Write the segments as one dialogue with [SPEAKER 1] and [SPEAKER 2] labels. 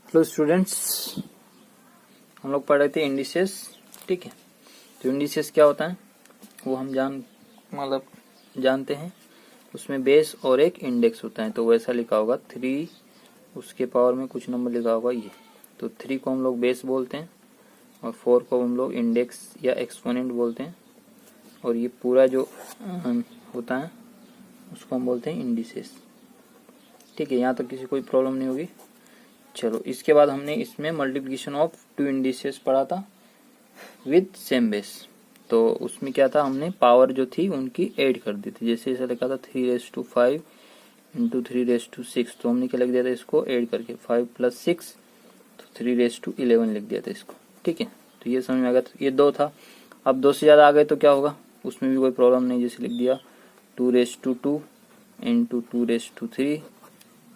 [SPEAKER 1] Hello students, हम लोग पढ़ रहे थे इंडिसेस। ठीक है, तो इंडिसेस क्या होता है वो हम जानते हैं। उसमें बेस और एक इंडेक्स होता है, तो वैसा लिखा होगा 3, उसके पावर में कुछ नंबर लिखा होगा ये। तो 3 को हम लोग बेस बोलते हैं और 4 को हम लोग इंडेक्स या एक्सपोनेंट बोलते हैं, और ये पूरा जो होता है उसको हम बोलते हैं इंडिसेस। ठीक है, यहाँ तक किसी कोई प्रॉब्लम नहीं होगी। चलो, इसके बाद हमने इसमें मल्टीप्लिकेशन ऑफ 2 इंडिसेस पढ़ा था विद सेम बेस। तो उसमें क्या था, हमने पावर जो थी उनकी ऐड कर दी थी। जैसे ऐसा लिखा था 3⁵ इंटू 3⁵6, तो हमने क्या लिख दिया था इसको ऐड करके 5 + 6, तो 3⁵11 लिख दिया था इसको। ठीक है, तो ये समझ में आ गया। ये 2 था। अब 2 से ज़्यादा आ गए तो क्या होगा, उसमें भी कोई प्रॉब्लम नहीं। जैसे लिख दिया 2⁵2 इंटू 2⁵3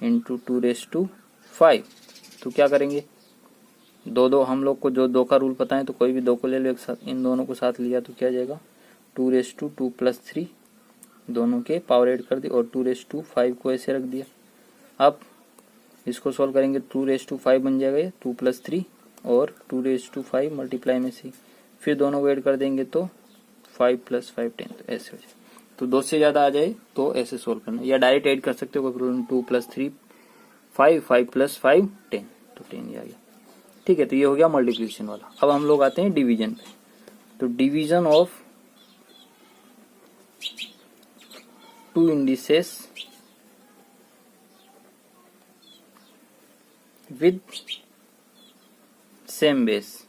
[SPEAKER 1] इंटू 2⁵5, तो क्या करेंगे, दो हम लोग को जो 2 का रूल पता है, तो कोई भी 2 को ले लो एक साथ। इन दोनों को साथ लिया तो क्या जाएगा 2⁵2 + 3, दोनों के पावर ऐड कर दी, और 2⁵5 को ऐसे रख दिया। अब इसको सॉल्व करेंगे, 2⁵5 बन जाएगा ये 2 + 3, और 2⁵5 मल्टीप्लाई में से फिर दोनों को ऐड कर देंगे तो 5 + 5 10, तो ऐसे हो जाए। तो 2 से ज़्यादा आ जाए तो ऐसे सॉल्व करना, या डायरेक्ट ऐड कर सकते हो। कोई प्रॉब्लम, 2 + 3 5, 5 + 5 10, तो 10 ही आ गया। ठीक है, तो ये हो गया मल्टीप्लिकेशन वाला। अब हम लोग आते हैं डिवीजन पे। तो division of 2 indices with same base.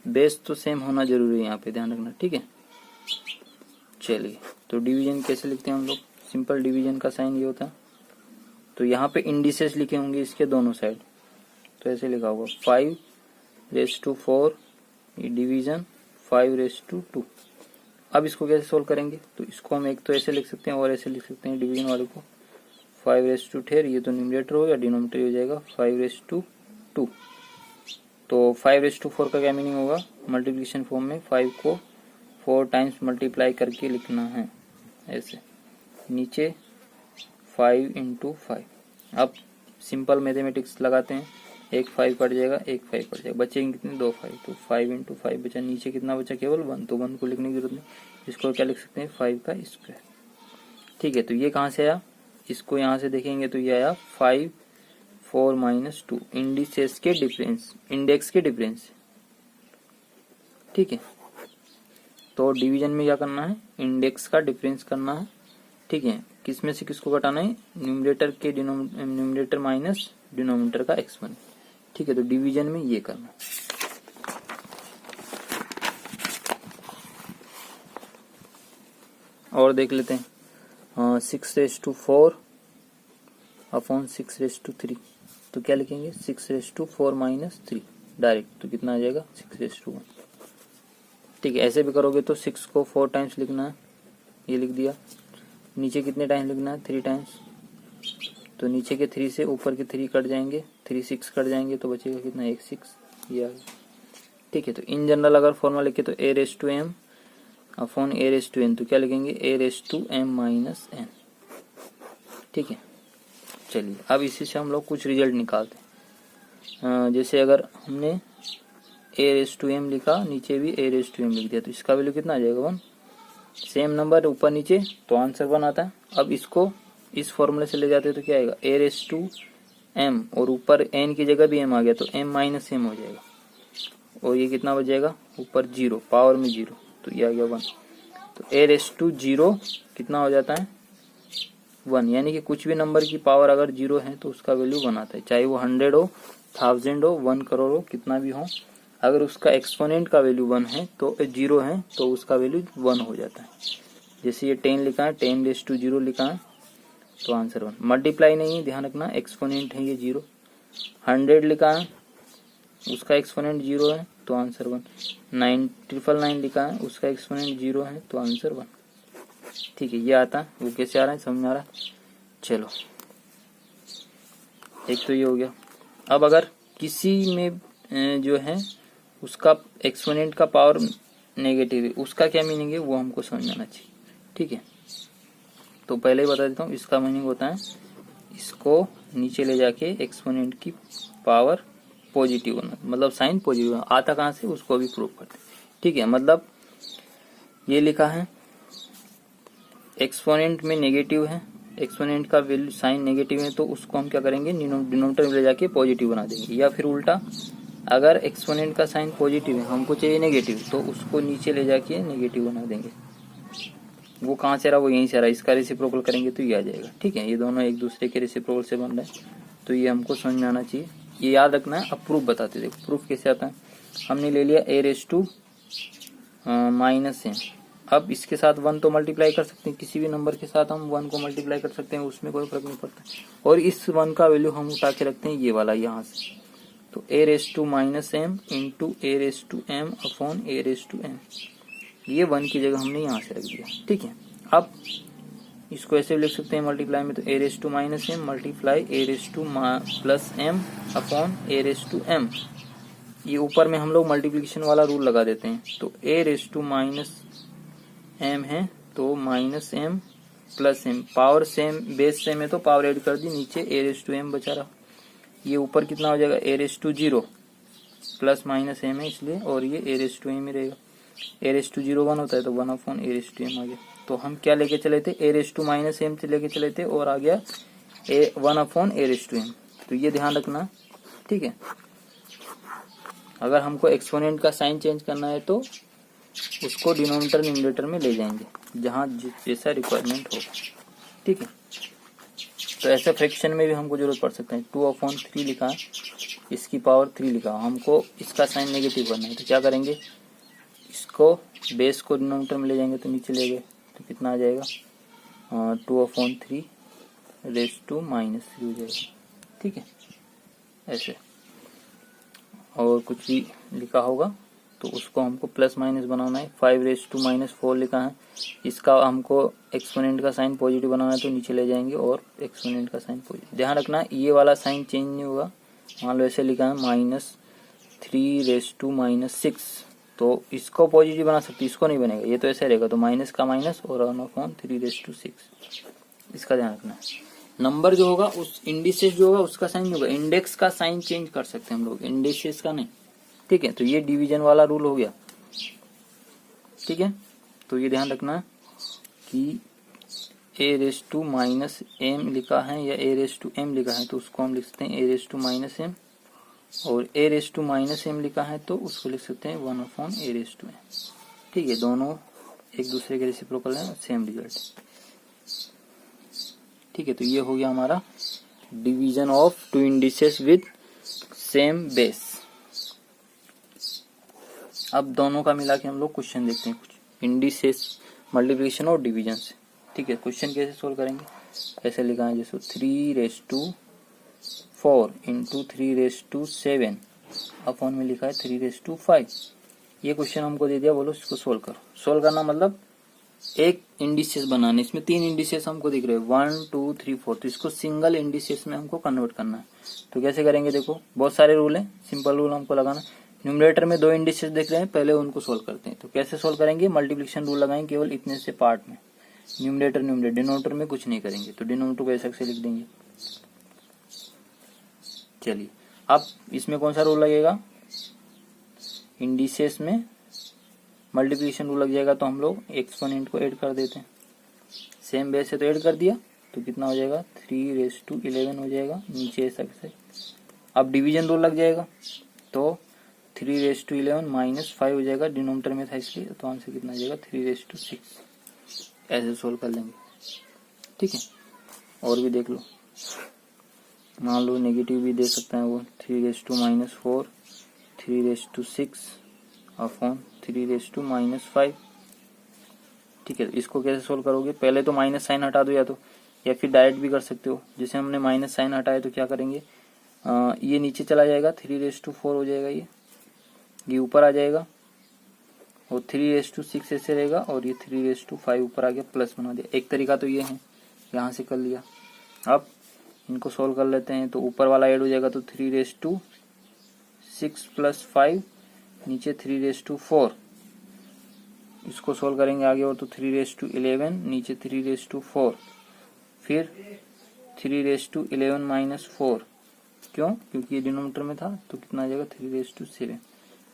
[SPEAKER 1] Base तो सेम होना जरूरी है, यहाँ पे ध्यान रखना। ठीक है, चलिए, तो डिवीजन कैसे लिखते हैं हम लोग। सिंपल डिवीजन का साइन ये होता है। तो यहाँ पे इंडिसेस लिखे होंगे इसके दोनों साइड, तो ऐसे लिखा होगा 5⁴, ये डिवीजन 5⁻²। अब इसको कैसे सोल्व करेंगे, तो इसको हम एक तो ऐसे लिख सकते हैं और ऐसे लिख सकते हैं। डिवीजन वाले को 5⁻², ये तो न्यूमरेटर हो या डिनोमिनेटर हो जाएगा 5⁻²। तो 5⁻4 का क्या मीनिंग होगा, मल्टीप्लिकेशन फॉर्म में 5 को 4 टाइम्स मल्टीप्लाई करके लिखना है, ऐसे नीचे 5 × 5। अब सिंपल मैथमेटिक्स लगाते हैं, एक 5 कट जाएगा, एक 5 कट जाएगा, बचेंगे कितने 2 5, तो 5 × 5 बचा। नीचे कितना बचा, केवल 1, तो 1 को लिखने की जरूरत नहीं। इसको क्या लिख सकते हैं 5 का स्क्वायर। ठीक है, तो ये कहाँ से आया, इसको यहाँ से देखेंगे तो ये आया 5 4 - 2, इंडिसेस के डिफरेंस, इंडेक्स के डिफरेंस। ठीक है, तो डिवीजन में क्या करना है, इंडेक्स का डिफरेंस करना है। ठीक है, किस में से किसको घटाना है, न्यूमरेटर के न्यूमरेटर माइनस डिनोमिनेटर का एक्सपोनेंट। ठीक है, तो डिवीजन में ये करना। और देख लेते हैं 6⁴ अपॉन 6⁻3, तो क्या लिखेंगे 6⁴ - 3 डायरेक्ट, तो कितना आ जाएगा 6⁻1। ठीक है, ऐसे भी करोगे तो 6 को 4 टाइम्स लिखना है, ये लिख दिया। नीचे कितने टाइम्स लिखना है, 3 टाइम्स, तो नीचे के 3 से ऊपर के 3 कट जाएंगे, 3 6 कट जाएंगे, तो बचेगा कितना 1 6, ये आ गया। ठीक है, तो इन जनरल अगर फॉर्मूला लिखे तो a⁻m अपॉन a⁻n, तो क्या लिखेंगे a⁻m - n। ठीक है, चलिए, अब इसी से हम लोग कुछ रिजल्ट निकालते हैं। जैसे अगर हमने a⁻m लिखा, नीचे भी a⁻m लिख दिया, तो इसका वैल्यू कितना आ जाएगा 1। सेम नंबर ऊपर नीचे, तो आंसर 1 आता है। अब इसको इस फॉर्मूले से ले जाते हैं तो क्या आएगा a⁻m, और ऊपर n की जगह भी m आ गया, तो m - m हो जाएगा, और ये कितना बच जाएगा ऊपर 0, पावर में 0, तो ये आ गया 1। तो a⁻0 कितना हो जाता है 1, यानी कि कुछ भी नंबर की पावर अगर 0 है तो उसका वैल्यू 1 आता है, चाहे वो 100 हो, 1000 हो, 1 करोड़ हो, कितना भी हो। अगर उसका एक्सपोनेंट का वैल्यू 1 है तो 0 है, तो उसका वैल्यू 1 हो जाता है। जैसे ये 10 लिखा है, 10⁻0 लिखा है, तो आंसर 1। मल्टीप्लाई नहीं है, ध्यान रखना, एक्सपोनेंट है ये 0। 100 लिखा है, उसका एक्सपोनेंट 0 है, तो आंसर 1। 999 लिखा है, उसका एक्सपोनेंट 0 है, तो आंसर 1। ठीक है, ये आता है। वो कैसे आ रहा है, समझ में आ रहा है। चलो, एक तो ये हो गया। अब अगर किसी में जो है उसका एक्सपोनेंट का पावर नेगेटिव है, उसका क्या मीनिंग है वो हमको समझ आना चाहिए। ठीक है, तो पहले ही बता देता हूँ, इसका मीनिंग होता है इसको नीचे ले जाके एक्सपोनेंट की पावर पॉजिटिव होना, मतलब साइन पॉजिटिव होना। आता कहाँ से, उसको भी प्रूव करते हैं। ठीक है, मतलब ये लिखा है एक्सपोनेंट में नेगेटिव है, एक्सपोनेंट का वैल्यू साइन नेगेटिव है, तो उसको हम क्या करेंगे, डिनोमिनेटर में ले जाके पॉजिटिव बना देंगे। या फिर उल्टा, अगर एक्सपोनेंट का साइन पॉजिटिव है, हमको चाहिए नेगेटिव, तो उसको नीचे ले जाके नेगेटिव बना देंगे। वो कहाँ से रहा, वो यहीं से रहा, इसका रेसिप्रोकल करेंगे तो ये आ जाएगा। ठीक है, ये दोनों एक दूसरे के रेसिप्रोकल से बन रहे हैं, तो ये हमको समझ में आना चाहिए, ये याद रखना है। अब प्रूफ बताते, देखो प्रूफ कैसे आता है। हमने ले लिया a raise to minus m, अब इसके साथ 1 तो मल्टीप्लाई कर सकते हैं, किसी भी नंबर के साथ हम 1 को मल्टीप्लाई कर सकते हैं, उसमें कोई फर्क नहीं पड़ता। और इस 1 का वैल्यू हम उठा के रखते हैं ये वाला यहाँ से, तो a raise to minus m into a raise to m upon a raise to m, ये 1 की जगह हमने यहाँ से रख दिया। ठीक है, अब इसको ऐसे भी लिख सकते हैं मल्टीप्लाई में, तो a raise to minus m multiply a raise to plus m upon a raise to m। ये ऊपर में हम लोग मल्टीप्लिकेशन वाला रूल लगा देते हैं, तो a raise to minus m है, तो minus m plus m, power same, base same है तो पावर ऐड कर दी, नीचे a रेस टू m बचा रहा। ये ऊपर कितना हो जाएगा, a raise to 0 plus minus m है इसलिए, और ये a रेस टू m ही रहेगा। a रेस टू 0 1 होता है, तो 1 upon a raise to m आ गया। तो हम क्या लेके चले थे, a raise to minus m से लेके चले थे, और आ गया 1 upon a raise to m। तो ये ध्यान रखना। ठीक है, अगर हमको एक्सपोनेंट का साइन चेंज करना है तो उसको डिनोमिनेटर न्यूमरेटर में ले जाएंगे, जहां जैसा रिक्वायरमेंट होगा। ठीक है, तो ऐसे फ्रैक्शन में भी हमको जरूरत पड़ सकता है। 2/3 लिखा है, इसकी पावर 3 लिखा, हमको इसका साइन नेगेटिव करना है, तो क्या करेंगे, इसको बेस को डिनोमिनेटर में ले जाएंगे, तो नीचे ले गए तो कितना आ जाएगा, 2/3 रेस टू माइनस 3 हो जाएगा। ठीक है, ऐसे और कुछ भी लिखा होगा तो उसको हमको प्लस माइनस बनाना है। 5 रेस टू माइनस 4 लिखा है, इसका हमको एक्सपोनेंट का साइन पॉजिटिव बनाना है, तो नीचे ले जाएंगे और एक्सपोनेंट का साइन पॉजिटिव। ध्यान रखना ये वाला साइन चेंज नहीं होगा। मान लो ऐसे लिखा है -3 रेस टू -6, तो इसको पॉजिटिव बना सकते, इसको नहीं बनेगा, ये तो ऐसे रहेगा, तो माइनस का माइनस और 1/3 रेस टू 6, इसका ध्यान रखना है। नंबर जो होगा, उस इंडिसेस जो होगा उसका साइन नहीं होगा, इंडेक्स का साइन चेंज कर सकते हैं हम लोग, इंडिसेस का नहीं। ठीक है, तो ये डिवीजन वाला रूल हो गया। ठीक है, तो ये ध्यान रखना कि a raise to minus m लिखा है या a रेस टू m लिखा है, तो उसको हम लिख सकते हैं a raise to minus m, और a raise to minus m लिखा है तो उसको लिख सकते हैं 1 upon a raise to m। ठीक है, दोनों एक दूसरे के रेसिप्रोकल हैं, सेम रिजल्ट। ठीक है, तो ये हो गया हमारा division of two indices with same base. अब दोनों का मिला के हम लोग क्वेश्चन देखते हैं, कुछ इंडिसेस मल्टीप्लिकेशन और डिवीजन से। ठीक है, क्वेश्चन कैसे सोल्व करेंगे, ऐसे लिखा है जैसे 3 raise to 4 into 3 raise to 7 upon में लिखा है 3 रेस टू 5। ये क्वेश्चन हमको दे दिया, बोलो इसको सोल्व करो। सोल्व करना मतलब एक इंडिसेस बनाने, इसमें 3 इंडिसेस हमको दिख रहे हैं, 1 2 3 4, तो इसको सिंगल इंडिसेस में हमको कन्वर्ट करना है। तो कैसे करेंगे, देखो बहुत सारे रूल हैं, सिंपल रूल हमको लगाना। न्यूमरेटर में 2 इंडिसेस देख रहे हैं, पहले उनको सोल्व करते हैं। तो कैसे सोल्व करेंगे, मल्टीप्लिकेशन रूल लगाएंगे केवल इतने से पार्ट में, न्यूमरेटर डिनोमिनेटर में कुछ नहीं करेंगे, तो डिनोमिनेटर को ऐसे लिख देंगे। चलिए, अब इसमें कौन सा रूल लगेगा, इंडिसेस में मल्टीप्लिकेशन रूल लग जाएगा, तो हम लोग एक्सपोनेंट को ऐड कर देते हैं। सेम बेस से तो ऐड कर दिया, तो कितना हो जाएगा 3 रेस टू 11 हो जाएगा, नीचे ऐसा कैसे। अब डिवीजन रूल लग जाएगा, तो 3 रेस टू 11 -5 हो जाएगा, डिनोमिनेटर में था इसलिए, तो आंसर कितना आ जाएगा 3 रेस टू 6। ऐसे सोल्व कर लेंगे। ठीक है, और भी देख लो, मान लो नेगेटिव भी दे सकते हैं वो, 3 raise to -4 3 raise to 6 upon 3 raise to -5। ठीक है, इसको कैसे सोल्व करोगे, पहले तो माइनस साइन हटा दो, या फिर डायरेक्ट भी कर सकते हो। जैसे हमने माइनस साइन हटाया तो क्या करेंगे, ये नीचे चला जाएगा, 3 रेस टू 4 हो जाएगा, ये ऊपर आ जाएगा, और 3 रेस टू 6 ऐसे रहेगा, और ये 3 रेस टू 5 ऊपर आ गया, प्लस बना दिया। एक तरीका तो ये है, यहाँ से कर लिया। अब इनको सोल्व कर लेते हैं, तो ऊपर वाला ऐड हो जाएगा, तो 3 रेस टू 6 प्लस 5, नीचे 3 रेस टू 4, इसको सोल्व करेंगे आगे, और तो 3 रेस टू 11, नीचे 3 रेस टू 4, फिर 3 रेस टू 11 -4, क्यों? क्योंकि ये डिनोमिनेटर में था तो कितना आ जाएगा 3⁻7।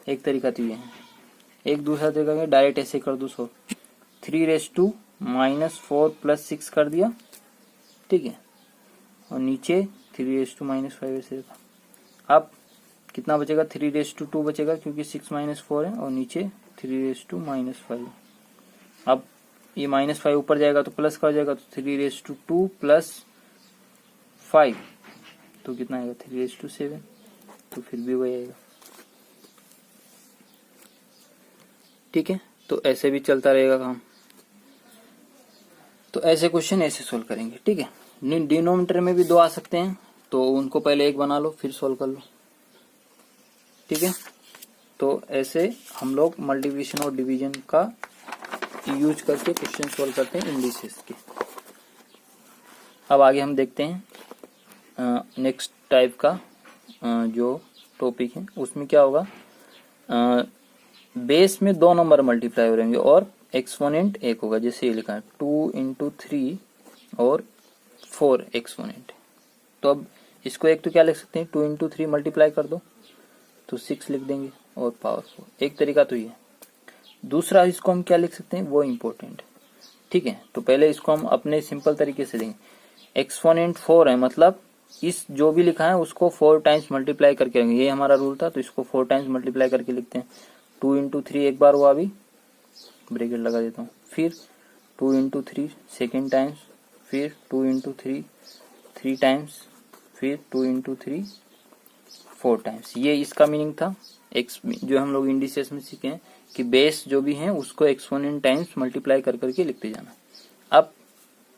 [SPEAKER 1] एक तरीका तो ये है। एक दूसरा तरीका क्या, डायरेक्ट ऐसे कर दो सॉल्व। 3⁻4 + 6 कर दिया, ठीक है, और नीचे 3⁻5 ऐसे रखा। अब कितना बचेगा? 3⁻2 बचेगा क्योंकि 6 - 4 है, और नीचे 3⁻5। अब ये -5 ऊपर जाएगा तो प्लस का हो जाएगा, तो 3⁻2 + 5 तो कितना आएगा? 3⁻7। तो फिर भी वही आएगा, ठीक है। तो ऐसे भी चलता रहेगा काम। तो ऐसे क्वेश्चन ऐसे सोल्व करेंगे, ठीक है। डिनोमिनेटर में भी 2 आ सकते हैं, तो उनको पहले एक बना लो फिर सोल्व कर लो, ठीक है। तो ऐसे हम लोग मल्टीप्लिकेशन और डिवीजन का यूज करके क्वेश्चन सोल्व करते हैं इंडिसेस के। अब आगे हम देखते हैं नेक्स्ट टाइप का जो टॉपिक है उसमें क्या होगा। बेस में 2 नंबर मल्टीप्लाई हो रहेंगे और एक्सपोनेंट 1 होगा। जैसे ये लिखा है 2 × 3 और 4 एक्सपोनेंट। तो अब इसको एक तो क्या लिख सकते हैं, 2 × 3 मल्टीप्लाई कर दो तो 6 लिख देंगे और पावर 4। एक तरीका तो ये। दूसरा इसको हम क्या लिख सकते हैं, वो इम्पोर्टेंट, ठीक है। तो पहले इसको हम अपने सिंपल तरीके से देंगे। एक्सपोनेंट 4 है, मतलब इस जो भी लिखा है उसको 4 टाइम्स मल्टीप्लाई करके रखेंगे। ये हमारा रूल था, तो इसको 4 टाइम्स मल्टीप्लाई करके लिखते हैं। 2 × 3 एक बार हुआ, अभी ब्रैकेट लगा देता हूँ, फिर 2 × 3 सेकेंड टाइम्स, फिर 2 × 3 3 टाइम्स, फिर 2 × 3 4 टाइम्स। ये इसका मीनिंग था। जो हम लोग इंडिसेस में सीखे हैं कि बेस जो भी है उसको एक्सपोनेंट टाइम्स मल्टीप्लाई कर करके लिखते जाना। अब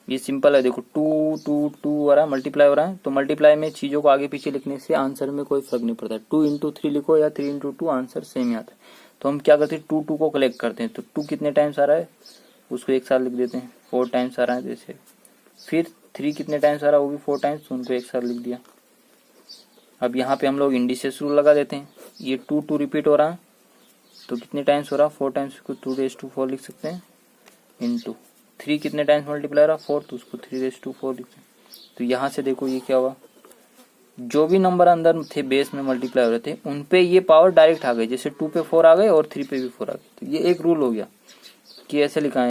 [SPEAKER 1] ये सिंपल है, देखो 2 2 2 हो रहा है, मल्टीप्लाई हो रहा है, तो मल्टीप्लाई में चीजों को आगे पीछे लिखने से आंसर में कोई फर्क नहीं पड़ता। 2 × 3 लिखो या 3 × 2 आंसर सेम ही आता है। तो हम क्या करते हैं, 2 2 को कलेक्ट करते हैं। तो 2 कितने टाइम्स आ रहा है उसको एक साथ लिख देते हैं, 4 टाइम्स आ रहा है जैसे। फिर 3 कितने टाइम्स आ रहा है, वो भी 4 टाइम्स, उनको एक साथ लिख दिया। अब यहाँ पे हम लोग इंडिसेस रूल लगा देते हैं। ये 2 2 रिपीट हो रहा है तो कितने टाइम्स हो रहा है, 4 टाइम्स को 2⁻4 लिख सकते हैं, इंटू 3 कितने टाइम्स मल्टीप्लाई रहा 4, तो उसको 3⁻4 लिखते हैं। तो यहाँ से देखो ये क्या हुआ, जो भी नंबर अंदर थे बेस में मल्टीप्लाई हो रहे थे उन पे ये पावर डायरेक्ट आ गई। जैसे 2 पे 4 आ गए और 3 पे भी 4 आ गए। तो ये एक रूल हो गया कि ऐसे लिखा है।